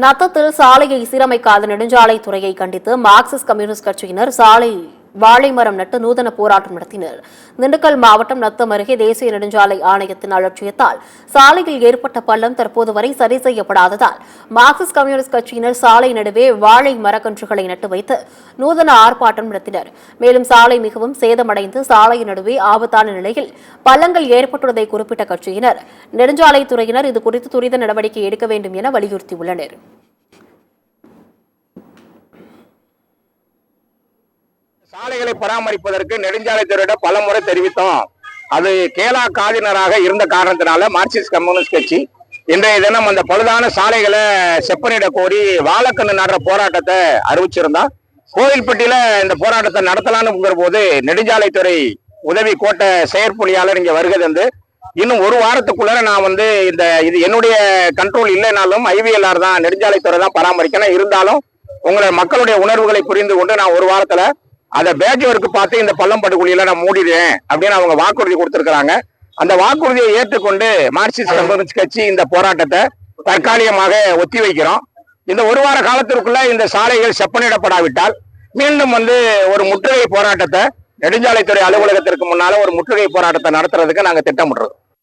நத்தத்தில் சாலையை சீரமைக்காத நெடுஞ்சாலைத்துறையை கண்டித்து Marxist communist கட்சியினர் வாழை மரம் நட்டு நூதன போராட்டம் நடத்தினர். திண்டுக்கல் மாவட்டம் நத்தம் அருகே தேசிய நெடுஞ்சாலை ஆணையத்தின் அலட்சியத்தால் சாலையில் ஏற்பட்ட பள்ளம் தற்போது வரை சரி செய்யப்படாததால் மார்க்சிஸ்ட் கம்யூனிஸ்ட் கட்சியினர் சாலை நடுவே வாழை மரக்கன்றுகளை நட்டு வைத்து நூதன ஆர்ப்பாட்டம் நடத்தினர். மேலும் சாலை மிகவும் சேதமடைந்து சாலை நடுவே ஆபத்தான நிலையில் பள்ளங்கள் ஏற்பட்டுள்ளதை குறிப்பிட்ட கட்சியினர் நெடுஞ்சாலைத்துறையினர் இதுகுறித்து துரித நடவடிக்கை எடுக்க வேண்டும் என வலியுறுத்தியுள்ளனர். சாலைகளை பராமரிப்பதற்கு நெடுஞ்சாலைத்துறையிடம் பல முறை தெரிவித்தோம். அது கேலா காதினராக இருந்த காரணத்தினால மார்க்சிஸ்ட் கம்யூனிஸ்ட் கட்சி இன்றைய தினம் அந்த பழுதான சாலைகளை செப்பனிட கோரி வாழைக்கண்ணு நடுற போராட்டத்தை அறிவிச்சிருந்தோம். கோவில்பட்டியில இந்த போராட்டத்தை நடத்தலாம்னு போது நெடுஞ்சாலைத்துறை உதவி கோட்ட செயற்பொழியாளர் இங்க வருகை தந்து இன்னும் ஒரு வாரத்துக்குள்ள நான் இது என்னுடைய கண்ட்ரோல் இல்லைனாலும் ஐவிஎல்ஆர் தான் நெடுஞ்சாலைத்துறை தான் பராமரிக்கணும். இருந்தாலும் உங்களை மக்களுடைய உணர்வுகளை புரிந்து கொண்டு நான் ஒரு வாரத்துல அதை பேட்ச் ஒர்க்கு பார்த்து இந்த பள்ளம் படுகொலியில நான் மூடிடுவேன் அப்படின்னு அவங்க வாக்குறுதி கொடுத்திருக்கிறாங்க. அந்த வாக்குறுதியை ஏற்றுக்கொண்டு மார்க்சிஸ்ட் கம்யூனிஸ்ட் கட்சி இந்த போராட்டத்தை தற்காலிகமாக ஒத்தி வைக்கிறோம். இந்த ஒரு வார காலத்திற்குள்ள இந்த சாலைகள் செப்பனிடப்படாவிட்டால் மீண்டும் ஒரு முற்றுகை போராட்டத்தை நெடுஞ்சாலைத்துறை அலுவலகத்திற்கு முன்னால ஒரு முற்றுகை போராட்டத்தை நடத்துறதுக்கு நாங்க திட்டமிடுறோம்.